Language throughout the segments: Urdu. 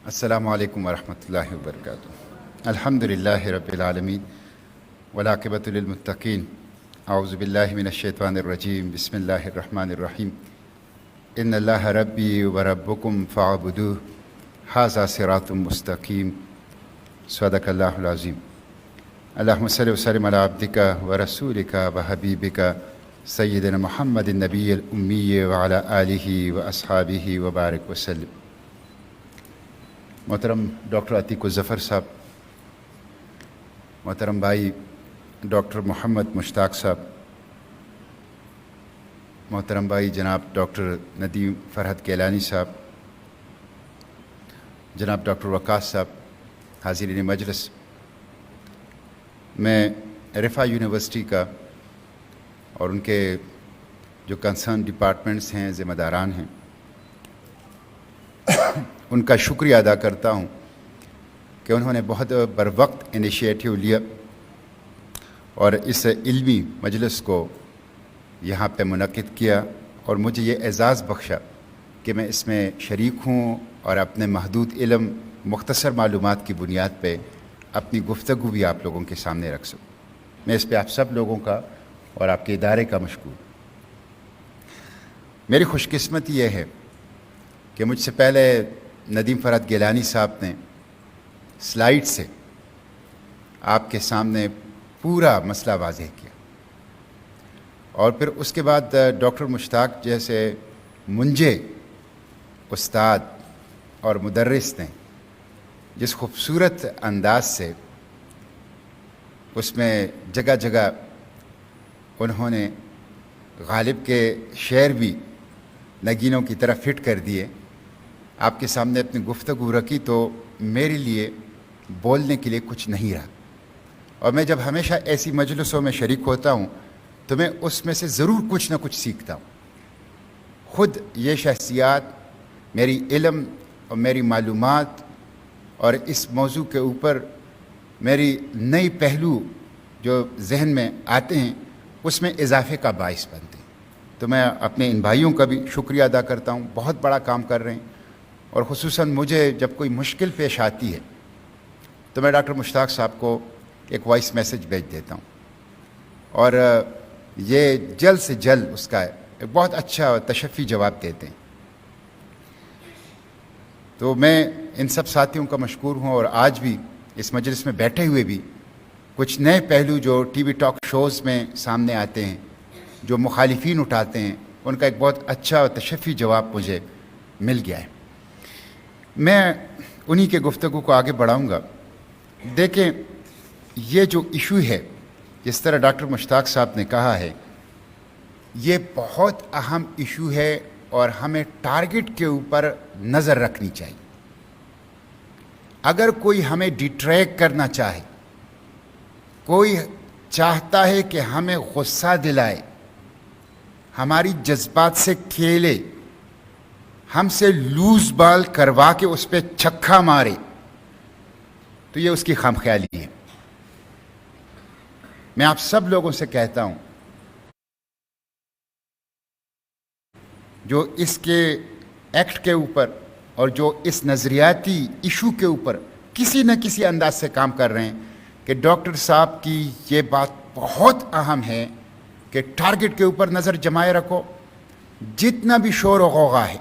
السلام علیکم ورحمۃ اللہ وبرکاتہ۔ الحمد للہ رب العالمین والعاقبۃ للمتقین۔ اعوذ باللہ من الشیطان الرجیم، بسم اللہ الرحمن الرحیم۔ ان اللہ ربی وربکم فاعبدوہ ھذا صراط مستقیم۔ صدق اللہ العظیم۔ اللہم صلی وسلم علی عبدک ورسولک وحبیبک سیدنا محمد النبی الامی وعلی آلہ واصحابہ وبارک وسلم۔ محترم ڈاکٹر عتیق الظفر صاحب، محترم بھائی ڈاکٹر محمد مشتاق صاحب، محترم بھائی جناب ڈاکٹر ندیم فرحت گیلانی صاحب، جناب ڈاکٹر وقاص صاحب، حاضرین مجلس، میں رفا یونیورسٹی کا اور ان کے جو کنسرن ڈپارٹمنٹس ہیں، ذمہ داران ہیں، ان کا شکریہ ادا کرتا ہوں کہ انہوں نے بہت بر وقت انیشیٹو لیا اور اس علمی مجلس کو یہاں پہ منعقد کیا اور مجھے یہ اعزاز بخشا کہ میں اس میں شریک ہوں اور اپنے محدود علم، مختصر معلومات کی بنیاد پہ اپنی گفتگو بھی آپ لوگوں کے سامنے رکھ سکوں۔ میں اس پہ آپ سب لوگوں کا اور آپ کے ادارے کا مشکور۔ میری خوش قسمتی یہ ہے کہ مجھ سے پہلے ندیم فرحت گیلانی صاحب نے سلائیڈ سے آپ کے سامنے پورا مسئلہ واضح کیا، اور پھر اس کے بعد ڈاکٹر مشتاق جیسے منجے استاد اور مدرس نے جس خوبصورت انداز سے اس میں جگہ جگہ انہوں نے غالب کے شعر بھی نگینوں کی طرح فٹ کر دیے، آپ کے سامنے اپنی گفتگو رکھی، تو میرے لیے بولنے کے لیے کچھ نہیں رہا۔ اور میں جب ہمیشہ ایسی مجلسوں میں شریک ہوتا ہوں تو میں اس میں سے ضرور کچھ نہ کچھ سیکھتا ہوں۔ خود یہ شخصیات میری علم اور میری معلومات اور اس موضوع کے اوپر میری نئی پہلو جو ذہن میں آتے ہیں اس میں اضافے کا باعث بنتے ہیں۔ تو میں اپنے ان بھائیوں کا بھی شکریہ ادا کرتا ہوں، بہت بڑا کام کر رہے ہیں، اور خصوصاً مجھے جب کوئی مشکل پیش آتی ہے تو میں ڈاکٹر مشتاق صاحب کو ایک وائس میسج بھیج دیتا ہوں، اور یہ جلد سے جلد اس کا ایک بہت اچھا اور تشفی جواب دیتے ہیں۔ تو میں ان سب ساتھیوں کا مشکور ہوں، اور آج بھی اس مجلس میں بیٹھے ہوئے بھی کچھ نئے پہلو جو ٹی وی ٹاک شوز میں سامنے آتے ہیں، جو مخالفین اٹھاتے ہیں، ان کا ایک بہت اچھا اور تشفی جواب مجھے مل گیا ہے۔ میں انہی کے گفتگو کو آگے بڑھاؤں گا۔ دیکھیں، یہ جو ایشو ہے، جس طرح ڈاکٹر مشتاق صاحب نے کہا ہے، یہ بہت اہم ایشو ہے اور ہمیں ٹارگٹ کے اوپر نظر رکھنی چاہیے۔ اگر کوئی ہمیں ڈیٹریکٹ کرنا چاہے، کوئی چاہتا ہے کہ ہمیں غصہ دلائے، ہماری جذبات سے کھیلے، ہم سے لوز بال کروا کے اس پہ چھکا مارے، تو یہ اس کی خام خیالی ہے۔ میں آپ سب لوگوں سے کہتا ہوں جو اس کے ایکٹ کے اوپر اور جو اس نظریاتی ایشو کے اوپر کسی نہ کسی انداز سے کام کر رہے ہیں، کہ ڈاکٹر صاحب کی یہ بات بہت اہم ہے کہ ٹارگٹ کے اوپر نظر جمائے رکھو۔ جتنا بھی شور و غوغا ہے،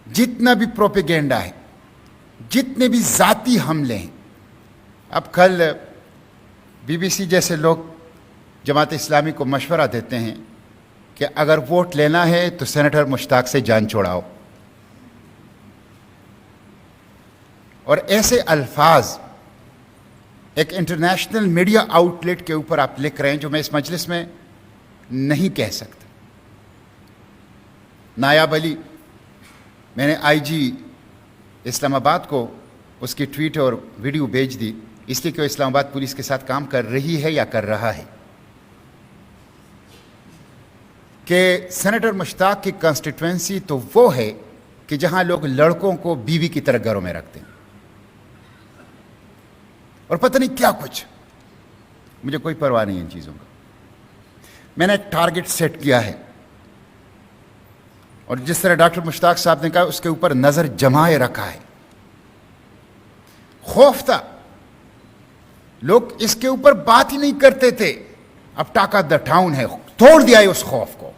جتنا بھی پروپیگینڈا ہے، جتنے بھی ذاتی حملے ہیں، اب کل بی بی سی جیسے لوگ جماعت اسلامی کو مشورہ دیتے ہیں کہ اگر ووٹ لینا ہے تو سینیٹر مشتاق سے جان چھڑاؤ، اور ایسے الفاظ ایک انٹرنیشنل میڈیا آؤٹ لیٹ کے اوپر آپ لکھ رہے ہیں جو میں اس مجلس میں نہیں کہہ سکتا۔ نایاب علی، میں نے آئی جی اسلام آباد کو اس کی ٹویٹ اور ویڈیو بھیج دی، اس لیے کہ وہ اسلام آباد پولیس کے ساتھ کام کر رہی ہے یا کر رہا ہے، کہ سینیٹر مشتاق کی کانسٹیٹوینسی تو وہ ہے کہ جہاں لوگ لڑکوں کو بیوی کی طرح گھروں میں رکھتے ہیں، اور پتہ نہیں کیا کچھ، مجھے کوئی پرواہ نہیں ان چیزوں کا۔ میں نے ایک ٹارگٹ سیٹ کیا ہے، اور جس طرح ڈاکٹر مشتاق صاحب نے کہا اس کے اوپر نظر جمائے رکھا ہے۔ خوف تھا, لوگ اس کے اوپر بات ہی نہیں کرتے تھے. اب ٹاک آف دا ٹاؤن ہے, توڑ دیا ہے اس خوف کو.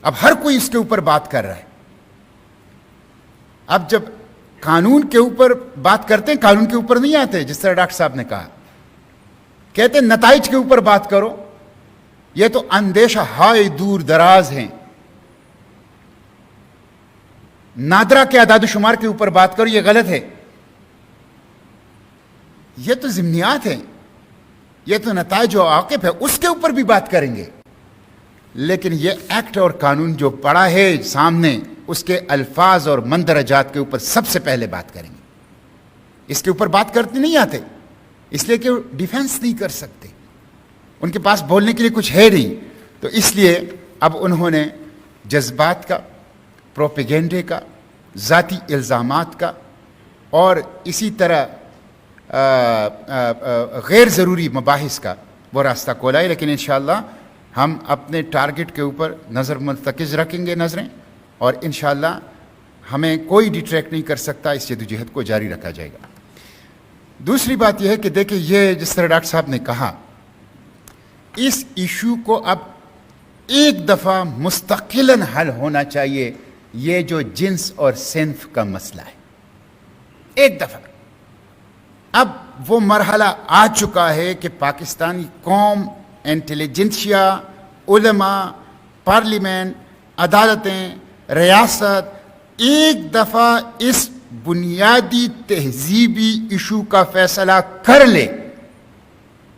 اب ہر کوئی اس کے اوپر بات کر رہا ہے. اب جب قانون کے اوپر بات کرتے ہیں, قانون کے اوپر نہیں آتے, جس طرح ڈاکٹر صاحب نے کہا, کہتے ہیں نتائج کے اوپر بات کرو. یہ تو اندیشہ ہائے دور دراز ہیں. نادرا کے اعداد و شمار کے اوپر بات کرو, یہ غلط ہے. یہ تو ضمنیات ہیں, یہ تو نتائج و عواقب ہے, اس کے اوپر بھی بات کریں گے. لیکن یہ ایکٹ اور قانون جو پڑا ہے سامنے, اس کے الفاظ اور مندرجات کے اوپر سب سے پہلے بات کریں گے. اس کے اوپر بات کرتے نہیں آتے, اس لیے کہ وہ ڈیفینس نہیں کر سکتے, ان کے پاس بولنے کے لیے کچھ ہے نہیں. تو اس لیے اب انہوں نے جذبات کا, پروپیگنڈے کا, ذاتی الزامات کا اور اسی طرح غیر ضروری مباحث کا وہ راستہ کھولا ہے. لیکن انشاءاللہ ہم اپنے ٹارگٹ کے اوپر نظر مرتکز رکھیں گے نظریں, اور انشاءاللہ ہمیں کوئی ڈیٹریکٹ نہیں کر سکتا. اس جدوجہد کو جاری رکھا جائے گا. دوسری بات یہ ہے کہ دیکھیں, یہ جس طرح ڈاکٹر صاحب نے کہا, اس ایشو کو اب ایک دفعہ مستقلاً حل ہونا چاہیے. یہ جو جنس اور صنف کا مسئلہ ہے, ایک دفعہ اب وہ مرحلہ آ چکا ہے کہ پاکستانی قوم, انٹیلیجنسیا, علماء, پارلیمنٹ, عدالتیں, ریاست ایک دفعہ اس بنیادی تہذیبی ایشو کا فیصلہ کر لے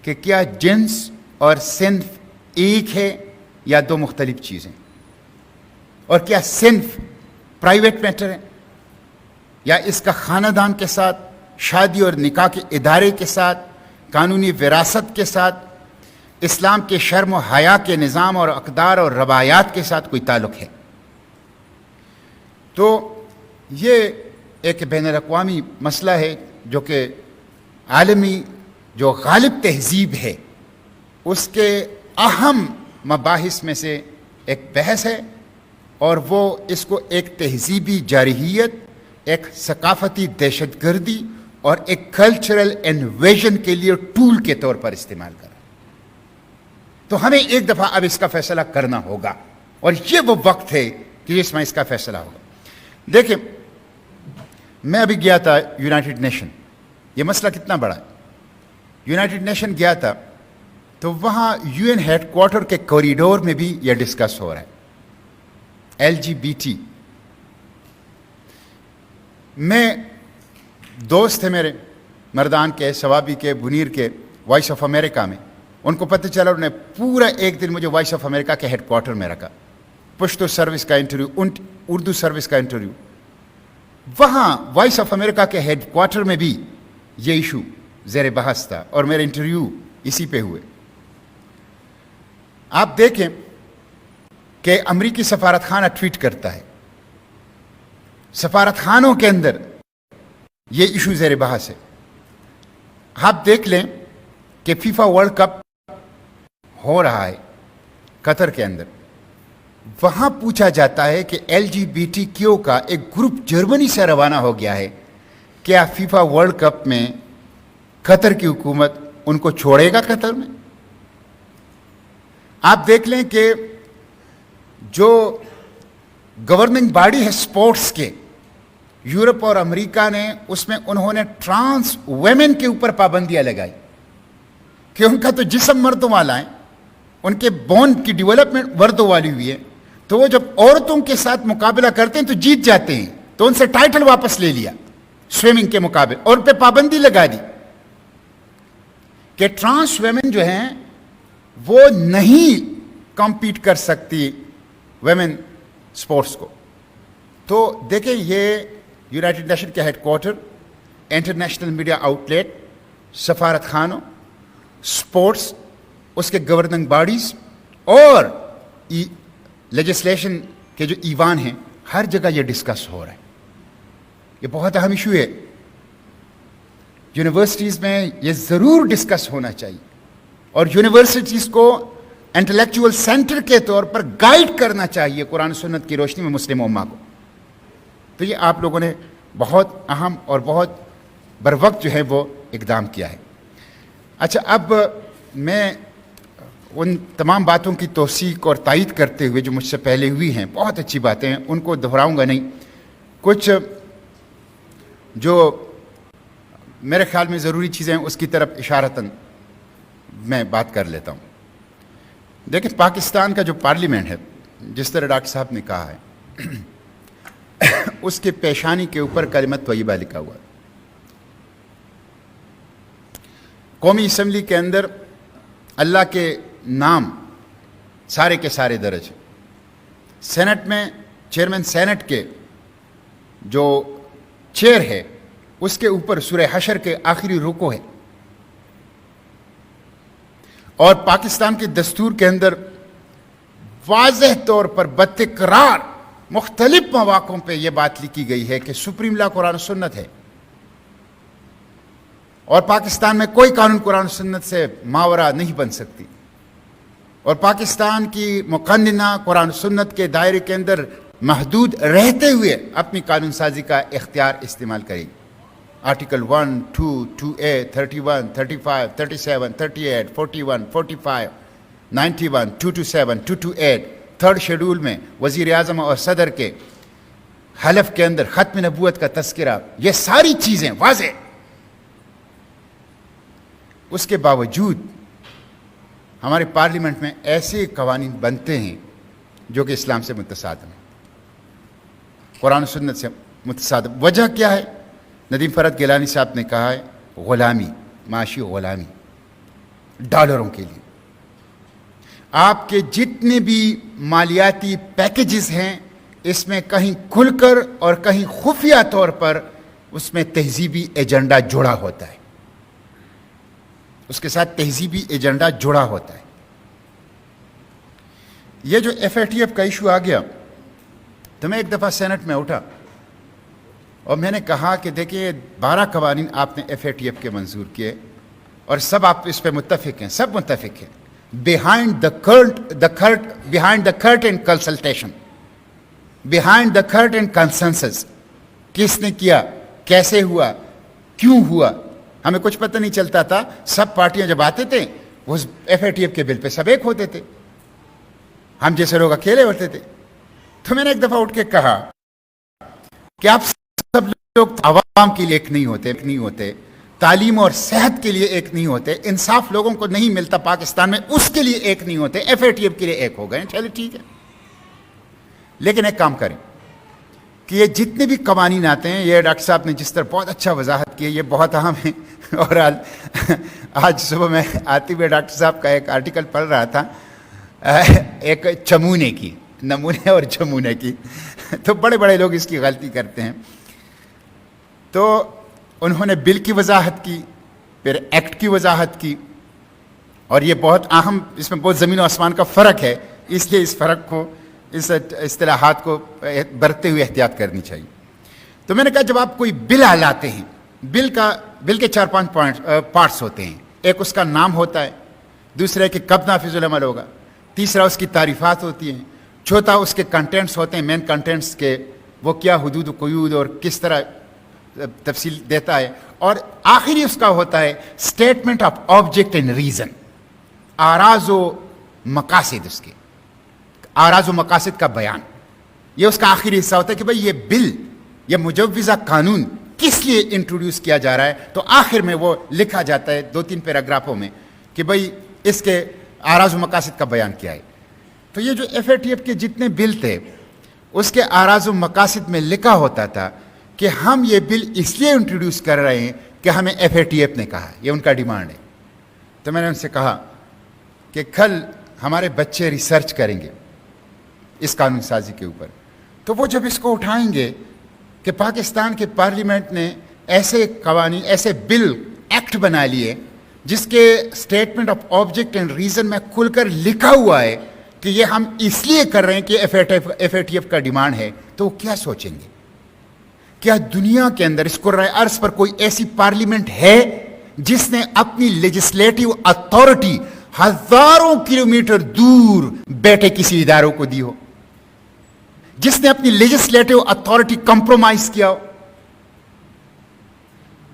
کہ کیا جنس اور صنف ایک ہے یا دو مختلف چیزیں, اور کیا صنف پرائیویٹ میٹر ہے یا اس کا خاندان کے ساتھ, شادی اور نکاح کے ادارے کے ساتھ, قانونی وراثت کے ساتھ, اسلام کے شرم و حیا کے نظام اور اقدار اور روایات کے ساتھ کوئی تعلق ہے. تو یہ ایک بین الاقوامی مسئلہ ہے جو کہ عالمی جو غالب تہذیب ہے اس کے اہم مباحث میں سے ایک بحث ہے, اور وہ اس کو ایک تہذیبی جارحیت, ایک ثقافتی دہشت گردی اور ایک کلچرل انویژن کے لیے ٹول کے طور پر استعمال کر رہا ہے. تو ہمیں ایک دفعہ اب اس کا فیصلہ کرنا ہوگا, اور یہ وہ وقت ہے کہ جس میں اس کا فیصلہ ہوگا. دیکھیں, میں ابھی گیا تھا یونائٹڈ نیشن, یہ مسئلہ کتنا بڑا ہے. یونائٹڈ نیشن گیا تھا تو وہاں یو این ہیڈ کوارٹر کے کوریڈور میں بھی یہ ڈسکس ہو رہا ہے, LGBT. میں دوست تھے میرے مردان کے, ثوابی کے, منیر کے, وائس آف امریکہ میں, ان کو پتہ چلا, انہوں نے پورا ایک دن مجھے وائس آف امریکہ کے ہیڈ کوارٹر میں رکھا, پشتو سروس کا انٹرویو, اردو سروس کا انٹرویو. وہاں وائس آف امریکہ کے ہیڈ کوارٹر میں بھی یہ ایشو زیر بحث تھا, اور میرے انٹرویو اسی پہ ہوئے. آپ دیکھیں کہ امریکی سفارت خانہ ٹویٹ کرتا ہے, سفارت خانوں کے اندر یہ ایشو زیر بحث ہے. آپ دیکھ لیں کہ فیفا ورلڈ کپ ہو رہا ہے قطر کے اندر, وہاں پوچھا جاتا ہے کہ LGBTQ کا ایک گروپ جرمنی سے روانہ ہو گیا ہے, کیا فیفا ورلڈ کپ میں قطر کی حکومت ان کو چھوڑے گا قطر میں؟ آپ دیکھ لیں کہ جو گورننگ باڈی ہے سپورٹس کے, یورپ اور امریکہ نے, اس میں انہوں نے ٹرانس ویمن کے اوپر پابندیاں لگائی کہ ان کا تو جسم مردوں والا ہے, ان کے بون کی ڈیولپمنٹ مردوں والی ہوئی ہے, تو وہ جب عورتوں کے ساتھ مقابلہ کرتے ہیں تو جیت جاتے ہیں, تو ان سے ٹائٹل واپس لے لیا سوئمنگ کے مقابلے, اور ان پہ پابندی لگا دی کہ ٹرانس ویمن جو ہیں وہ نہیں کمپیٹ کر سکتی ویمن سپورٹس کو. تو دیکھیں, یہ یونائٹڈ نیشن کے headquarter, international media outlet, سفارت خانوں, سپورٹس, اس کے گورننگ باڈیز اور لیجسلیشن کے جو ایوان ہیں, ہر جگہ یہ ڈسکس ہو رہا ہے. یہ بہت اہم ایشو ہے. یونیورسٹیز میں یہ ضرور ڈسکس ہونا چاہیے, اور یونیورسٹیز کو انٹلیکچوئل سینٹر کے طور پر گائیڈ کرنا چاہیے قرآن و سنت کی روشنی میں مسلم امہ کو. تو یہ آپ لوگوں نے بہت اہم اور بہت بروقت جو ہے وہ اقدام کیا ہے۔ اچھا، اب میں ان تمام باتوں کی توثیق اور تائید کرتے ہوئے جو مجھ سے پہلے ہوئی ہیں، بہت اچھی باتیں ہیں، ان کو دہراؤں گا نہیں۔ کچھ جو میرے خیال میں ضروری چیزیں ہیں اس کی طرف اشارتاً میں بات کر لیتا ہوں۔ دیکھیں، پاکستان کا جو پارلیمنٹ ہے، جس طرح ڈاکٹر صاحب نے کہا ہے، اس کے پیشانی کے اوپر کلمت طیبہ لکھا ہوا ہے۔ قومی اسمبلی کے اندر اللہ کے نام سارے کے سارے درج ہیں۔ سینٹ میں چیئرمین سینٹ کے جو چیئر ہے اس کے اوپر سورہ حشر کے آخری رکوع ہے، اور پاکستان کے دستور کے اندر واضح طور پر بتکرار مختلف مواقعوں پہ یہ بات لکھی گئی ہے کہ سپریم لا قرآن و سنت ہے، اور پاکستان میں کوئی قانون قرآن و سنت سے ماورا نہیں بن سکتی، اور پاکستان کی مقننہ قرآن و سنت کے دائرے کے اندر محدود رہتے ہوئے اپنی قانون سازی کا اختیار استعمال کرے گی۔ آرٹیکل 1، 2، 2A، 31، 35، 37، 38، 41، 45، 91، 227، 228، تھرڈ شیڈول میں وزیر اعظم اور صدر کے حلف کے اندر ختم نبوت کا تذکرہ، یہ ساری چیزیں واضح۔ اس کے باوجود ہمارے پارلیمنٹ میں ایسے قوانین بنتے ہیں جو کہ اسلام سے متصادم ہیں، قرآن و سنت سے متصادم۔ وجہ کیا ہے؟ ندیم فرحت گیلانی صاحب نے کہا ہے غلامی، معاشی غلامی، ڈالروں کے لیے۔ آپ کے جتنے بھی مالیاتی پیکیجز ہیں، اس میں کہیں کھل کر اور کہیں خفیہ طور پر اس میں تہذیبی ایجنڈا جڑا ہوتا ہے، اس کے ساتھ تہذیبی ایجنڈا جڑا ہوتا ہے۔ یہ جو FATF کا ایشو آ گیا تو میں ایک دفعہ سینٹ میں اٹھا اور میں نے کہا کہ دیکھیے 12 قوانین آپ نے FATF کے منظور کیے اور سب آپ اس پہ متفق ہیں، سب متفق ہیں۔ Behind the curtain consultation, behind the curtain consensus, کس نے کیا، کیسے ہوا، کیوں ہوا، ہمیں کچھ پتہ نہیں چلتا تھا۔ سب پارٹیاں جب آتے تھے وہ FATF کے بل پہ سب ایک ہوتے تھے، ہم جیسے لوگ اکیلے ہوتے تھے۔ تو میں نے ایک دفعہ اٹھ کے کہا کہ آپ سب لوگ عوام کے لیے ایک نہیں ہوتے، تعلیم اور صحت کے لیے ایک نہیں ہوتے، انصاف لوگوں کو نہیں ملتا پاکستان میں، اس کے لیے ایک نہیں ہوتے، FATF کے لیے ایک ہو گئے۔ چلے ٹھیک ہے، لیکن ایک کام کریں کہ یہ جتنے بھی قوانین آتے ہیں، یہ ڈاکٹر صاحب نے جس طرح بہت اچھا وضاحت کی ہے، یہ بہت اہم ہے۔ اور آج صبح میں آتے ہوئے ڈاکٹر صاحب کا ایک آرٹیکل پڑھ رہا تھا، ایک چمونے کی، نمونے اور چمونے کی، تو بڑے بڑے لوگ اس کی غلطی کرتے ہیں۔ تو انہوں نے بل کی وضاحت کی، پھر ایکٹ کی وضاحت کی، اور یہ بہت اہم، اس میں بہت زمین و آسمان کا فرق ہے، اس لیے اس فرق کو، اس اصطلاحات کو برتتے ہوئے احتیاط کرنی چاہیے۔ تو میں نے کہا جب آپ کوئی بل لاتے ہیں، بل کے 4-5 پارٹس ہوتے ہیں۔ ایک اس کا نام ہوتا ہے، دوسرا کہ کب نافذ العمل ہوگا، تیسرا اس کی تعریفات ہوتی ہیں، چوتھا اس کے کنٹینٹس ہوتے ہیں، مین کنٹینٹس کے، وہ کیا حدود و قیود اور کس طرح تفصیل دیتا ہے، اور آخری اس کا ہوتا ہے statement of object and reason, آراز و مقاصد، اس کے آراز و مقاصد کا بیان۔ یہ اس کا آخری حصہ ہوتا ہے کہ بھئی یہ بل، یہ مجوزہ قانون کس لیے انٹروڈیوس کیا جا رہا ہے، تو آخر میں وہ لکھا جاتا ہے 2-3 پیراگرافوں میں کہ بھئی اس کے آراز و مقاصد کا بیان کیا ہے۔ تو یہ جو FATF کے جتنے بل تھے، اس کے آراز و مقاصد میں لکھا ہوتا تھا کہ ہم یہ بل اس لیے انٹروڈیوس کر رہے ہیں کہ ہمیں FATF نے کہا، یہ ان کا ڈیمانڈ ہے۔ تو میں نے ان سے کہا کہ کل ہمارے بچے ریسرچ کریں گے اس قانون سازی کے اوپر، تو وہ جب اس کو اٹھائیں گے کہ پاکستان کے پارلیمنٹ نے ایسے قوانین، ایسے بل، ایکٹ بنا لیے جس کے statement of object and reason میں کھل کر لکھا ہوا ہے کہ یہ ہم اس لیے کر رہے ہیں کہ FATF کا ڈیمانڈ ہے، تو وہ کیا سوچیں گے؟ کیا دنیا کے اندر اس کرۂ ارض پر کوئی ایسی پارلیمنٹ ہے جس نے اپنی لیجسلیٹو اتھارٹی ہزاروں کلومیٹر دور بیٹھے کسی اداروں کو دی ہو، جس نے اپنی لیجسلیٹو اتھارٹی کمپرومائز کیا ہو؟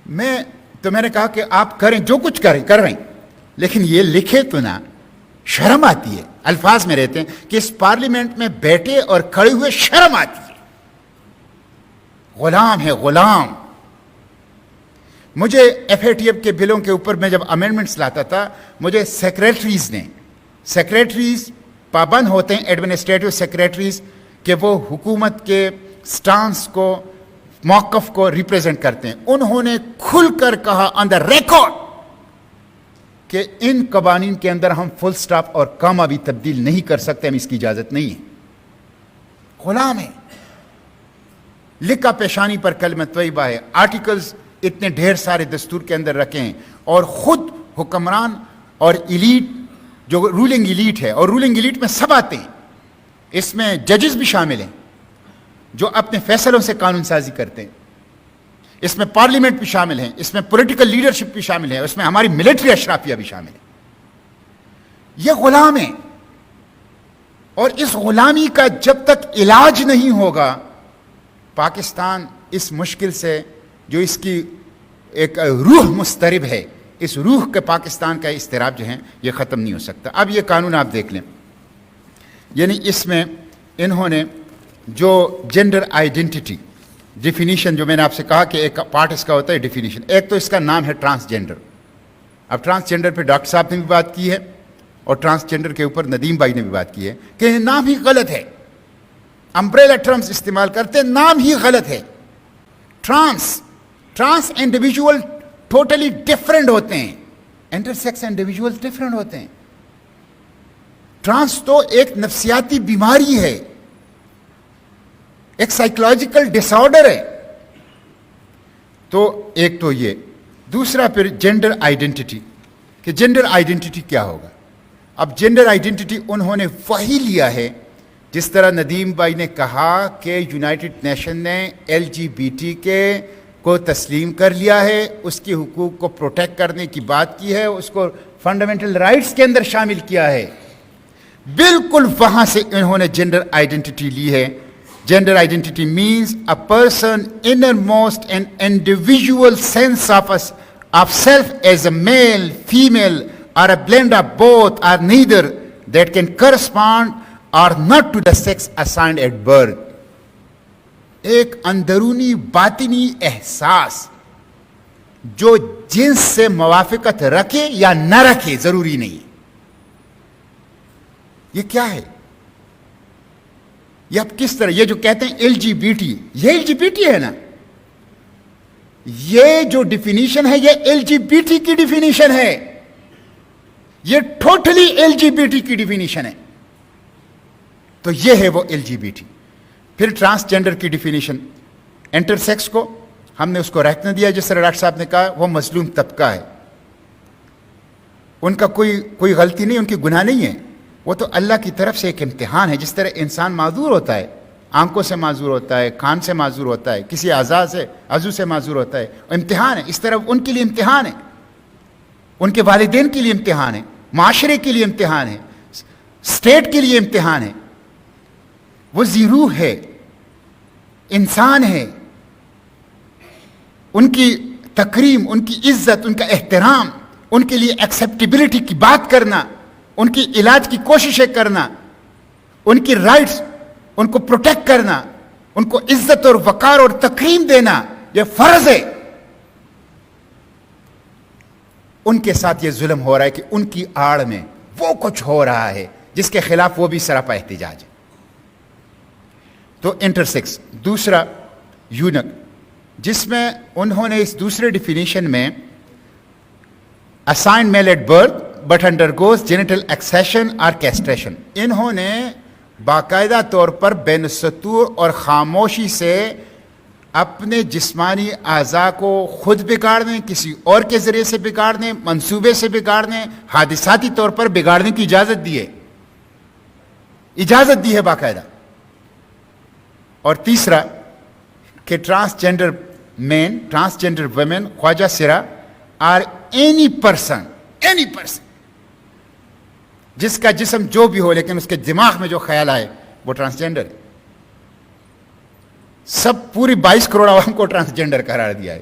میں نے کہا کہ آپ کریں جو کچھ کریں کر رہے ہیں، لیکن یہ لکھے تو نا، شرم آتی ہے، الفاظ میں رہتے ہیں کہ اس پارلیمنٹ میں بیٹھے اور کھڑے ہوئے شرم آتی ہے. غلام ہے غلام. مجھے ایف اے ٹی ایف کے بلوں کے اوپر میں جب امینڈمنٹس لاتا تھا، مجھے سیکریٹریز پابند ہوتے ہیں، ایڈمنسٹریٹو سیکریٹریز، کہ وہ حکومت کے سٹانس کو، موقف کو ریپریزنٹ کرتے ہیں. انہوں نے کھل کر کہا آن دا ریکارڈ کہ ان قوانین کے اندر ہم فل سٹاپ اور کاما بھی تبدیل نہیں کر سکتے، ہم اس کی اجازت نہیں ہے. غلام ہے، لکھا پیشانی پر کلمہ طیبہ ہے، آرٹیکلز اتنے ڈھیر سارے دستور کے اندر رکھے ہیں، اور خود حکمران اور ایلیٹ، جو رولنگ ایلیٹ ہے، اور رولنگ ایلیٹ میں سب آتے ہیں، اس میں ججز بھی شامل ہیں جو اپنے فیصلوں سے قانون سازی کرتے ہیں، اس میں پارلیمنٹ بھی شامل ہیں، اس میں پولیٹیکل لیڈرشپ بھی شامل ہے، اس میں ہماری ملٹری اشرافیہ بھی شامل ہے. یہ غلام ہیں، اور اس غلامی کا جب تک علاج نہیں ہوگا، پاکستان اس مشکل سے، جو اس کی ایک روح مسترب ہے، اس روح کے پاکستان کا اضطراب جو ہے یہ ختم نہیں ہو سکتا. اب یہ قانون آپ دیکھ لیں، یعنی اس میں انہوں نے جو جینڈر آئیڈینٹی ڈیفینیشن، جو میں نے آپ سے کہا کہ ایک پارٹ اس کا ہوتا ہے ڈیفینیشن، ایک تو اس کا نام ہے ٹرانسجینڈر. اب ٹرانسجینڈر پہ ڈاکٹر صاحب نے بھی بات کی ہے، اور ٹرانسجینڈر کے اوپر ندیم بھائی نے بھی بات کی ہے کہ نام ہی غلط ہے، امبریلا ٹرمز استعمال کرتے، نام ہی غلط ہے. ٹرانس انڈیویجول ٹوٹلی ڈفرینٹ ہوتے ہیں، انٹرسیکس انڈیویجول ڈفرینٹ ہوتے ہیں. ٹرانس تو ایک نفسیاتی بیماری ہے، ایک سائیکولوجیکل ڈس آرڈر ہے. تو ایک تو یہ، دوسرا پھر جینڈر آئیڈینٹی، کہ جینڈر آئیڈینٹی کیا ہوگا. اب جینڈر آئیڈینٹی انہوں نے وہی لیا ہے جس طرح ندیم بھائی نے کہا کہ یونائٹڈ نیشن نے ایل جی بی ٹی کے کو تسلیم کر لیا ہے، اس کی حقوق کو پروٹیکٹ کرنے کی بات کی ہے، اس کو فنڈامنٹل رائٹس کے اندر شامل کیا ہے. بالکل وہاں سے انہوں نے جینڈر آئیڈینٹی لی ہے. Gender identity means a person innermost and individual sense of self as a male, female or a blend of both or neither that can correspond or not to the sex assigned at birth. ایک اندرونی باطنی احساس جو جنس سے موافقت رکھے یا نہ رکھے ضروری نہیں. یہ کیا ہے؟ یہ اب کس طرح، یہ جو کہتے ہیں ایل جی بی ٹی، یہ ایل جی بی ٹی ہے نا، یہ جو ڈیفینیشن ہے یہ ایل جی بی ٹی کی ڈیفینیشن ہے، یہ totally L G B T کی ڈیفینیشن ہے. تو یہ ہے وہ ایل جی بی ٹی. پھر ٹرانسجینڈر کی ڈیفینیشن، انٹرسیکس کو ہم نے اس کو رہنے دیا، جس طرح ڈاکٹر صاحب نے کہا وہ مظلوم طبقہ ہے، ان کا کوئی غلطی نہیں، ان کی گناہ نہیں ہے، وہ تو اللہ کی طرف سے ایک امتحان ہے. جس طرح انسان معذور ہوتا ہے، آنکھوں سے معذور ہوتا ہے، کان سے معذور ہوتا ہے، کسی عضو سے معذور ہوتا ہے، امتحان ہے. اس طرح ان کے لیے امتحان ہے، ان کے والدین کے لیے امتحان ہے، معاشرے کے لیے امتحان ہے، اسٹیٹ کے لیے امتحان ہے. وہ ذی-روح ہے، انسان ہے، ان کی تکریم، ان کی عزت، ان کا احترام، ان کے لیے ایکسیپٹیبلٹی کی بات کرنا، ان کی علاج کی کوششیں کرنا، ان کی رائٹس، ان کو پروٹیکٹ کرنا، ان کو عزت اور وقار اور تکریم دینا، یہ فرض ہے. ان کے ساتھ یہ ظلم ہو رہا ہے کہ ان کی آڑ میں وہ کچھ ہو رہا ہے جس کے خلاف وہ بھی سراپا احتجاج ہے. تو انٹرسیکس. دوسرا یونک، جس میں انہوں نے اس دوسرے ڈیفینیشن میں assigned male at birth but undergoes genital excision اور کیسٹریشن، انہوں نے باقاعدہ طور پر بین السطور اور خاموشی سے اپنے جسمانی اعضاء کو خود بگاڑنے، کسی اور کے ذریعے سے بگاڑنے، منصوبے سے بگاڑنے، حادثاتی طور پر بگاڑنے کی اجازت دی ہے باقاعدہ. اور تیسرا کہ ٹرانسجینڈر مین، ٹرانسجینڈر ویمن، خواجہ سرا آر اینی پرسن جس کا جسم جو بھی ہو لیکن اس کے دماغ میں جو خیال آئے وہ ٹرانسجینڈر ہے. سب پوری 22 کروڑ عوام کو ٹرانسجینڈر قرار دیا ہے.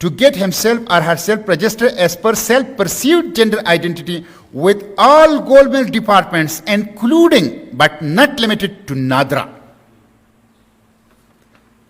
to get himself or herself registered as per self-perceived gender identity with all government departments, including but not limited to NADRA.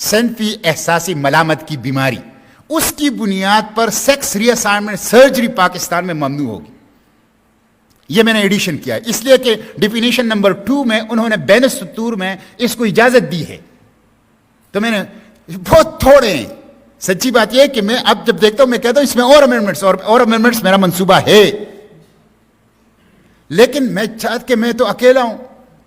صنفی احساسی ملامت کی بیماری، اس کی بنیاد پر سیکس ری اسائنمنٹ سرجری پاکستان میں ممنوع ہوگی. یہ میں نے ایڈیشن کیا ہے اس لیے کہ ڈیفینیشن نمبر 2 میں انہوں نے بین السطور میں اس کو اجازت دی ہے. تو میں نے بہت تھوڑے ہیں. سچی بات یہ ہے کہ میں اب جب دیکھتا ہوں میں کہتا ہوں اس میں اور امینڈمنٹس میرا منصوبہ ہے، لیکن میں چاہتا کہ میں تو اکیلا ہوں.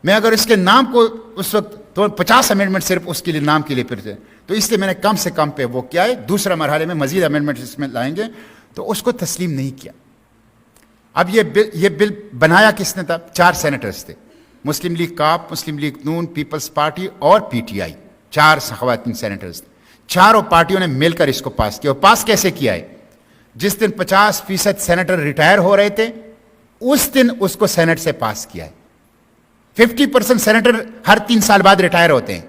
میں اگر اس کے نام کو اس وقت تو 50 امینڈمنٹ صرف اس کے لیے نام کے لیے پھر سے، تو اس لیے میں نے کم سے کم پہ وہ کیا ہے. دوسرا مرحلے میں مزید امینڈمنٹ اس میں لائیں گے، تو اس کو تسلیم نہیں کیا. اب یہ بل بنایا کس نے تھا؟ 4 سینیٹرز تھے، مسلم لیگ کاپ، مسلم لیگ نون، پیپلز پارٹی اور پی ٹی آئی. 4 خواتین سینیٹرز تھے. چاروں پارٹیوں نے مل کر اس کو پاس کیا. اور پاس کیسے کیا ہے؟ جس دن 50% سینیٹر ریٹائر ہو رہے تھے اس دن اس کو سینٹ سے پاس کیا ہے. 50% سینیٹر ہر 3 سال بعد ریٹائر ہوتے ہیں،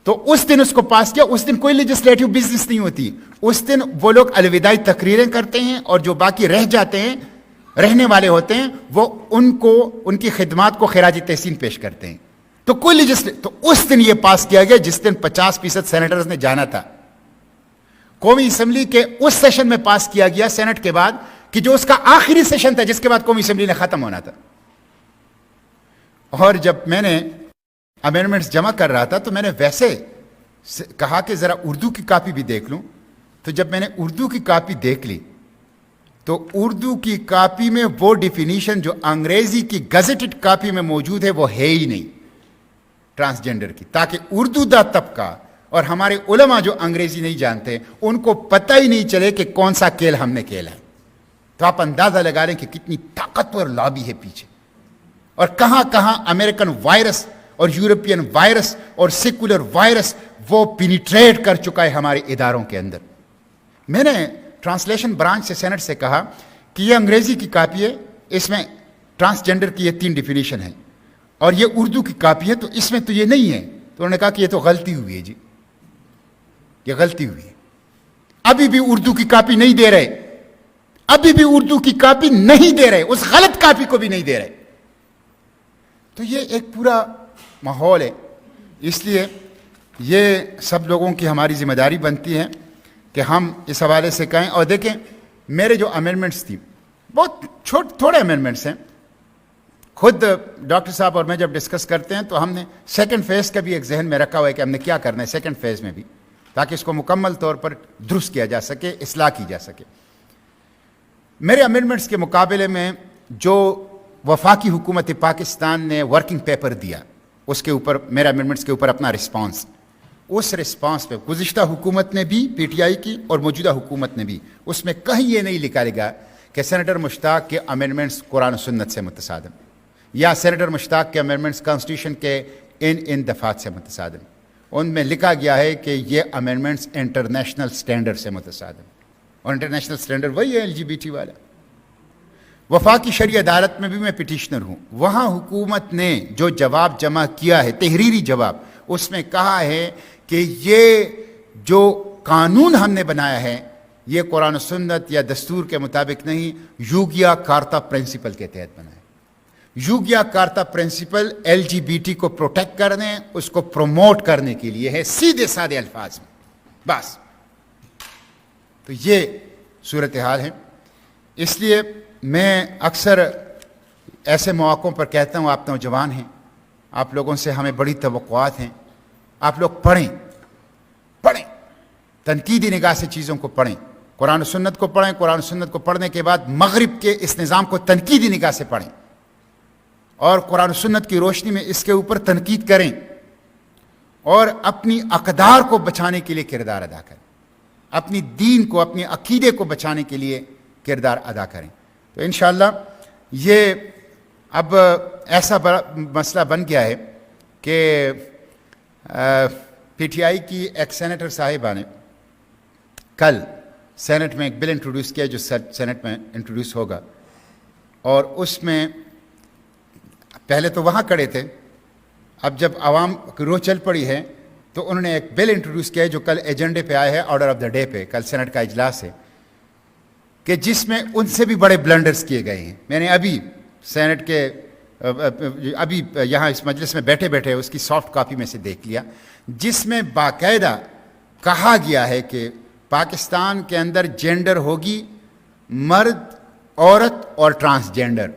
تو اس دن اس کو پاس کیا. اس دن کوئی لیجسلیٹو بزنس نہیں ہوتی. اس دن وہ لوگ الوداعی تقریریں کرتے ہیں، اور جو باقی رہ جاتے ہیں، رہنے والے ہوتے ہیں، وہ ان کی خدمات کو خراج تحسین پیش کرتے ہیں. تو کوئی تو اس دن یہ پاس کیا گیا جس دن 50% سینیٹرز نے جانا تھا. قومی اسمبلی کے اس سیشن میں پاس کیا گیا سینٹ کے بعد، کہ جو اس کا آخری سیشن تھا جس کے بعد قومی اسمبلی نے ختم ہونا تھا. اور جب میں نے امینڈمنٹس جمع کر رہا تھا تو میں نے ویسے کہا کہ ذرا اردو کی کاپی بھی دیکھ لوں. تو جب میں نے اردو کی کاپی دیکھ لی تو اردو کی کاپی میں وہ ڈیفینیشن جو انگریزی کی گزٹڈ کاپی میں موجود ہے وہ ہے ہی نہیں ٹرانسجینڈر کی، تاکہ اردو دا طبقہ اور ہمارے علماء جو انگریزی نہیں جانتے ان کو پتہ ہی نہیں چلے کہ کون سا کھیل ہم نے کھیلا ہے. تو آپ اندازہ لگا لیں کہ کتنی طاقتور لابی ہے پیچھے، اور کہاں کہاں امریکن وائرس اور یورپین وائرس اور سیکولر وائرس وہ پینیٹریٹ کر چکا ہے ہمارے اداروں کے اندر. میں نے ٹرانسلیشن برانچ سے سینٹ سے کہا کہ یہ انگریزی کی کاپی ہے، اس میں ٹرانسجینڈر کی یہ 3 ڈیفینیشن ہیں، اور یہ اردو کی کاپی ہے تو اس میں تو یہ نہیں ہے. تو انہوں نے کہا کہ یہ تو غلطی ہوئی ہے جی، یہ غلطی ہوئی ہے. ابھی بھی اردو کی کاپی نہیں دے رہے، ابھی بھی اردو کی کاپی نہیں دے رہے، اس غلط کاپی کو بھی نہیں دے رہے. تو یہ ایک پورا ماحول ہے. اس لیے یہ سب لوگوں کی ہماری ذمہ داری بنتی ہے کہ ہم اس حوالے سے کہیں. اور دیکھیں میرے جو امینڈمنٹس تھی بہت تھوڑے امینڈمنٹس ہیں. خود ڈاکٹر صاحب اور میں جب ڈسکس کرتے ہیں تو ہم نے سیکنڈ فیز کا بھی ایک ذہن میں رکھا ہوا ہے کہ ہم نے کیا کرنا ہے سیکنڈ فیز میں بھی، تاکہ اس کو مکمل طور پر درست کیا جا سکے، اصلاح کی جا سکے. میرے امینڈمنٹس کے مقابلے میں جو وفاقی حکومت پاکستان نے ورکنگ پیپر دیا اس کے اوپر، میرے امینڈمنٹس کے اوپر اپنا رسپانس، اس رسپانس پہ گزشتہ حکومت نے بھی، پی ٹی آئی کی اور موجودہ حکومت نے بھی، اس میں کہیں یہ نہیں لکھا گیا کہ سینیٹر مشتاق کے امینڈمنٹس قرآن و سنت سے متصادم، یا سینیٹر مشتاق کے امینڈمنٹس کانسٹیٹیوشن کے ان دفعات سے متصادم. ان میں لکھا گیا ہے کہ یہ امینڈمنٹس انٹرنیشنل سٹینڈرڈ سے متصادم، اور انٹرنیشنل سٹینڈرڈ وہی ہے LGBT والا. وفاقی شرعی عدالت میں بھی میں پٹیشنر ہوں، وہاں حکومت نے جو جواب جمع کیا ہے، تحریری جواب، اس میں کہا ہے کہ یہ جو قانون ہم نے بنایا ہے یہ قرآن و سنت یا دستور کے مطابق نہیں، یوگیا کارتا پرنسپل کے تحت بنا ہے. یوگیا کارتا پرنسپل LGBT کو پروٹیکٹ کرنے، اس کو پروموٹ کرنے کے لیے ہے، سیدھے سادے الفاظ میں بس. تو یہ صورتحال ہے. اس لیے میں اکثر ایسے مواقعوں پر کہتا ہوں آپ نوجوان ہیں، آپ لوگوں سے ہمیں بڑی توقعات ہیں، آپ لوگ پڑھیں، تنقیدی نگاہ سے چیزوں کو پڑھیں، قرآن و سنت کو پڑھیں، قرآن و سنت کو پڑھنے کے بعد مغرب کے اس نظام کو تنقیدی نگاہ سے پڑھیں، اور قرآن و سنت کی روشنی میں اس کے اوپر تنقید کریں، اور اپنی اقدار کو بچانے کے لیے کردار ادا کریں، اپنی دین کو، اپنے عقیدے کو بچانے کے لیے کردار ادا کریں. تو انشاءاللہ یہ اب ایسا بڑا مسئلہ بن گیا ہے کہ پی ٹی آئی کی ایک سینیٹر صاحبہ نے کل سینٹ میں ایک بل انٹروڈیوس کیا جو سینٹ میں انٹروڈیوس ہوگا، اور اس میں پہلے تو وہاں کھڑے تھے، اب جب عوام روح چل پڑی ہے تو انہوں نے ایک بل انٹروڈیوس کیا ہے جو کل ایجنڈے پہ آیا ہے، آرڈر آف دا ڈے پہ، کل سینٹ کا اجلاس ہے، کہ جس میں ان سے بھی بڑے بلنڈرز کیے گئے ہیں. میں نے ابھی سینٹ کے ابھی یہاں اس مجلس میں بیٹھے بیٹھے اس کی سافٹ کاپی میں سے دیکھ لیا، جس میں باقاعدہ کہا گیا ہے کہ پاکستان کے اندر جینڈر ہوگی مرد، عورت اور ٹرانسجینڈر،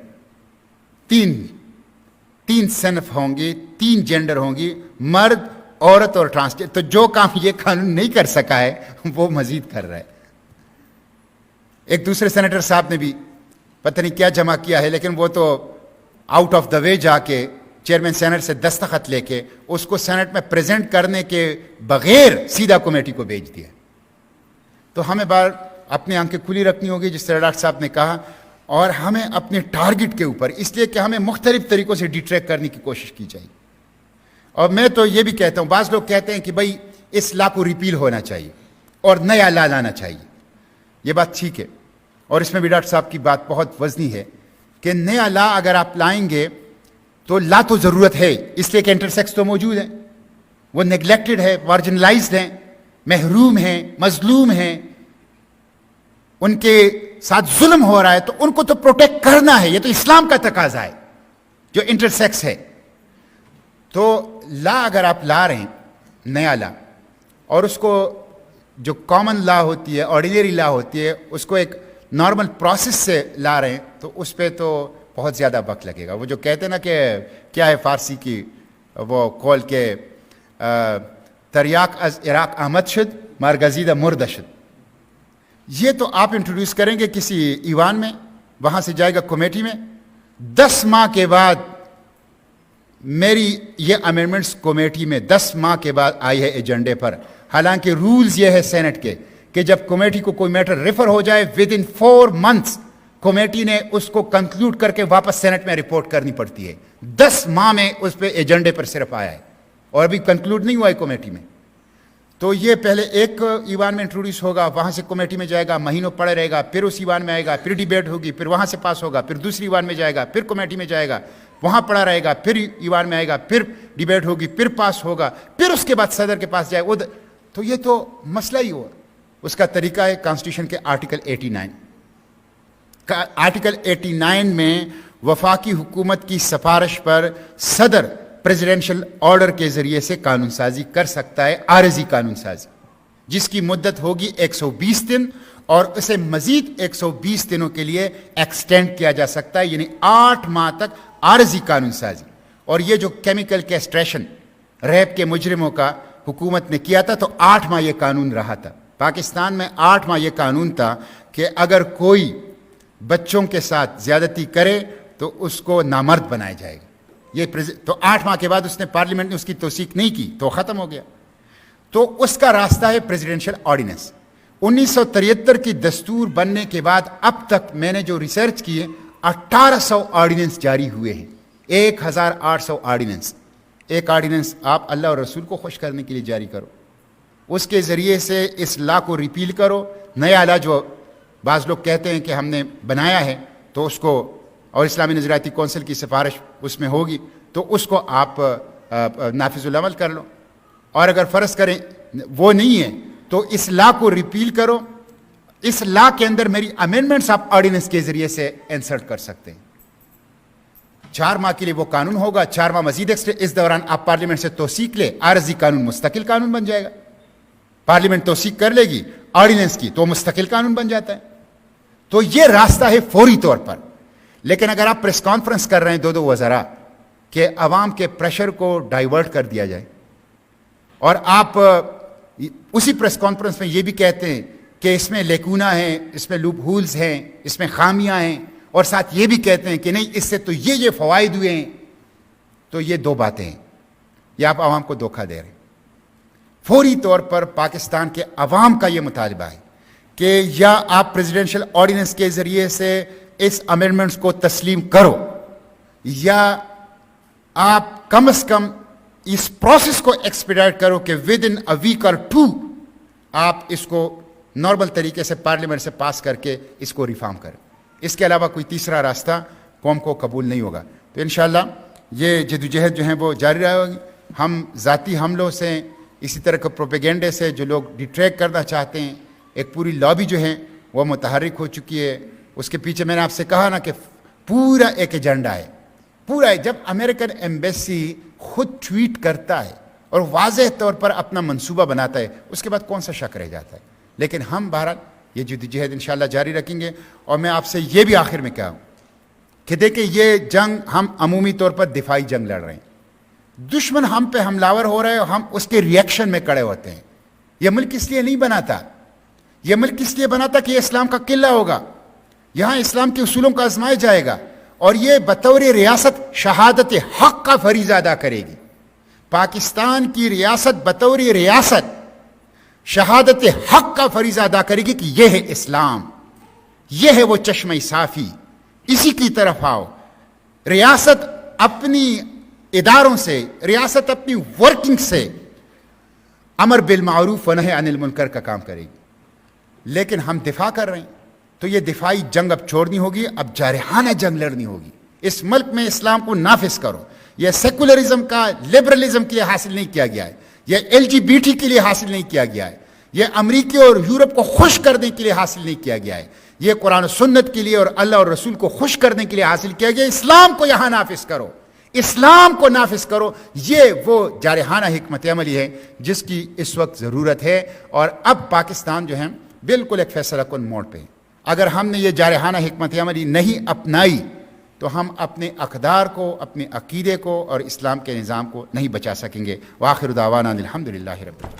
تین صنف ہوں گے، 3 جینڈر ہوں گی، مرد، عورت اور ٹرانسجینڈر۔ تو جو کام یہ قانون نہیں کر سکا ہے وہ مزید کر رہا ہے۔ ایک دوسرے سینیٹر صاحب نے بھی پتہ نہیں کیا جمع کیا ہے، لیکن وہ تو آؤٹ آف دا وے جا کے چیئرمین سینٹ سے دستخط لے کے اس کو سینٹ میں پریزنٹ کرنے کے بغیر سیدھا کمیٹی کو بھیج دیا۔ تو ہمیں بار اپنی آنکھیں کھلی رکھنی ہوگی، جس طرح ڈاکٹر صاحب نے کہا، اور ہمیں اپنے ٹارگٹ کے اوپر، اس لیے کہ ہمیں مختلف طریقوں سے ڈیٹریکٹ کرنے کی کوشش کی جائے۔ اور میں تو یہ بھی کہتا ہوں، بعض لوگ کہتے ہیں کہ بھائی اس لا کو ریپیل ہونا چاہیے اور نیا لا لانا چاہیے، یہ بات ٹھیک ہے، اور اس میں بھی ڈاکٹر صاحب کی بات بہت وزنی ہے کہ نیا لا اگر آپ لائیں گے تو لا تو ضرورت ہے، اس لیے کہ انٹرسیکس تو موجود ہیں، وہ نیگلیکٹڈ ہے، مارجنلائزڈ ہیں، محروم ہیں، مظلوم ہیں، ان کے ساتھ ظلم ہو رہا ہے، تو ان کو تو پروٹیکٹ کرنا ہے، یہ تو اسلام کا تقاضا ہے جو انٹرسیکس ہے۔ تو لا اگر آپ لا رہے ہیں، نیا لا، اور اس کو جو کامن لا ہوتی ہے، آرڈینری لا ہوتی ہے، اس کو ایک نارمل پروسیس سے لا رہے ہیں، تو اس پہ تو بہت زیادہ وقت لگے گا۔ وہ جو کہتے ہیں نا کہ کیا ہے فارسی کی وہ قول کے تریاق از عراق آمد شد مارگزیدہ مرد شد، یہ تو آپ انٹروڈیوس کریں گے کسی ایوان میں، وہاں سے جائے گا کمیٹی میں، 10 ماہ کے بعد میری یہ امینڈمنٹس کمیٹی میں 10 ماہ کے بعد آئی ہے ایجنڈے پر، حالانکہ رولز یہ ہے سینٹ کے کہ جب کمیٹی کو کوئی میٹر ریفر ہو جائے ود ان 4 months کمیٹی نے اس کو کنکلوڈ کر کے واپس سینٹ میں رپورٹ کرنی پڑتی ہے۔ 10 ماہ میں اس پہ ایجنڈے پر صرف آیا ہے اور ابھی کنکلوڈ نہیں ہوا ہے کمیٹی میں۔ تو یہ پہلے ایک ایوان میں انٹروڈیوس ہوگا، وہاں سے کمیٹی میں جائے گا، مہینوں پڑے رہے گا، پھر اس ایوان میں آئے گا، پھر ڈیبیٹ ہوگی، پھر وہاں سے پاس ہوگا، پھر دوسری ایوان میں جائے گا، پھر کمیٹی میں جائے گا، وہاں پڑا رہے گا، پھر ایوان میں آئے گا، پھر ڈیبیٹ ہوگی، پھر پاس ہوگا، پھر اس کے بعد صدر کے پاس جائے گا۔ تو یہ تو مسئلہ ہی ہوا۔ اس کا طریقہ ہے کانسٹیٹیوشن کے آرٹیکل 89۔ آرٹیکل 89 میں وفاقی حکومت کی سفارش پر صدر پریزیڈنشل آرڈر کے ذریعے سے قانون سازی کر سکتا ہے، عارضی قانون سازی، جس کی مدت ہوگی 120 دن، اور اسے مزید 120 دنوں کے لیے ایکسٹینڈ کیا جا سکتا ہے، یعنی 8 ماہ تک عارضی قانون سازی۔ اور یہ جو کیمیکل کیسٹریشن ریپ کے مجرموں کا حکومت نے کیا تھا، تو 8 ماہ یہ قانون رہا تھا پاکستان میں۔ 8 ماہ یہ قانون تھا کہ اگر کوئی بچوں کے ساتھ زیادتی کرے تو اس کو نامرد بنایا جائے گا۔ یہ تو 8 ماہ کے بعد اس نے پارلیمنٹ نے اس کی توثیق نہیں کی تو ختم ہو گیا۔ تو اس کا راستہ ہے پریزیڈنشل آرڈیننس۔ 1973 کی دستور بننے کے بعد اب تک میں نے جو ریسرچ کی ہے 1800 آرڈیننس جاری ہوئے ہیں، 1800 آرڈیننس۔ ایک آرڈیننس آپ اللہ اور رسول کو خوش کرنے کے لیے جاری کرو، اس کے ذریعے سے اس لا کو ریپیل کرو، نیا لا جو بعض لوگ کہتے ہیں کہ ہم نے بنایا ہے تو اس کو، اور اسلامی نظریاتی کونسل کی سفارش اس میں ہوگی، تو اس کو آپ نافذ العمل کر لو۔ اور اگر فرض کریں وہ نہیں ہے تو اس لا کو ریپیل کرو، اس لا کے اندر میری امینڈمنٹس آپ آرڈیننس کے ذریعے سے انسرٹ کر سکتے ہیں۔ 4 ماہ کے لیے وہ قانون ہوگا، 4 ماہ مزید اس دوران آپ پارلیمنٹ سے توثیق لے، عارضی قانون مستقل قانون بن جائے گا۔ پارلیمنٹ توثیق کر لے گی آرڈیننس کی تو مستقل قانون بن جاتا ہے۔ تو یہ راستہ ہے فوری طور پر۔ لیکن اگر آپ پریس کانفرنس کر رہے ہیں 2 وزراء کہ عوام کے پریشر کو ڈائیورٹ کر دیا جائے، اور آپ اسی پریس کانفرنس میں یہ بھی کہتے ہیں کہ اس میں لیکونا ہیں، اس میں لوپ ہولز ہیں، اس میں خامیاں ہیں، اور ساتھ یہ بھی کہتے ہیں کہ نہیں اس سے تو یہ فوائد ہوئے ہیں، تو یہ 2 باتیں ہیں، یہ آپ عوام کو دھوکہ دے رہے ہیں۔ فوری طور پر پاکستان کے عوام کا یہ مطالبہ ہے کہ یا آپ پریزیڈنشل آرڈیننس کے ذریعے سے اس امینڈمنٹس کو تسلیم کرو، یا آپ کم از کم اس پروسیس کو ایکسپیڈائٹ کرو کہ ود ان اے ویک اور 2 آپ اس کو نارمل طریقے سے پارلیمنٹ سے پاس کر کے اس کو ریفارم کریں۔ اس کے علاوہ کوئی تیسرا راستہ قوم کو قبول نہیں ہوگا۔ تو انشاءاللہ یہ جدوجہد جو ہیں وہ جاری رہے گی۔ ہم ذاتی حملوں سے، اسی طرح کے پروپیگنڈے سے جو لوگ ڈیٹریکٹ کرنا چاہتے ہیں، ایک پوری لابی جو ہے وہ متحرک ہو چکی ہے۔ اس کے پیچھے میں نے آپ سے کہا نا کہ پورا ایک ایجنڈا ہے، پورا ہے. جب امریکن ایمبیسی خود ٹویٹ کرتا ہے اور واضح طور پر اپنا منصوبہ بناتا ہے, اس کے بعد کون سا شک رہ جاتا ہے؟ لیکن ہم بہرحال یہ جدوجہد انشاءاللہ جاری رکھیں گے. اور میں آپ سے یہ بھی آخر میں کہا ہوں کہ دیکھیں یہ جنگ ہم عمومی طور پر دفاعی جنگ لڑ رہے ہیں. دشمن ہم پہ حملہ ور ہو رہا ہے اور ہم اس کے ریئیکشن میں کڑے ہوتے ہیں. یہ ملک اس لیے نہیں بنا تھا, یہ ملک اس لیے بنا تھا کہ یہ اسلام کا قلعہ ہوگا, یہاں اسلام کے اصولوں کو آزمایا جائے گا, اور یہ بطور ریاست شہادت حق کا فریضہ ادا کرے گی. پاکستان کی ریاست بطور ریاست شہادت حق کا فریضہ ادا کرے گی کہ یہ ہے اسلام, یہ ہے وہ چشمہ صافی, اسی کی طرف آؤ. ریاست اپنی اداروں سے, ریاست اپنی ورکنگ سے امر بالمعروف و نہی عن المنکر کا کام کرے گی. لیکن ہم دفاع کر رہے ہیں تو یہ دفاعی جنگ اب چھوڑنی ہوگی, اب جارحانہ جنگ لڑنی ہوگی. اس ملک میں اسلام کو نافذ کرو. یہ سیکولرزم کا, لبرلزم کے لیے حاصل نہیں کیا گیا ہے, یہ LGBT کے لیے حاصل نہیں کیا گیا ہے, یہ امریکی اور یورپ کو خوش کرنے کے لیے حاصل نہیں کیا گیا ہے, یہ قرآن و سنت کے لیے اور اللہ اور رسول کو خوش کرنے کے لیے حاصل کیا گیا. اسلام کو یہاں نافذ کرو, اسلام کو نافذ کرو. یہ وہ جارحانہ حکمت عملی ہے جس کی اس وقت ضرورت ہے. اور اب پاکستان جو ہے بالکل ایک فیصلہ کن موڑ پہ. اگر ہم نے یہ جارحانہ حکمت عملی نہیں اپنائی تو ہم اپنے اقدار کو, اپنے عقیدے کو اور اسلام کے نظام کو نہیں بچا سکیں گے. وآخر دعوانا الحمدللہ رب العالمین.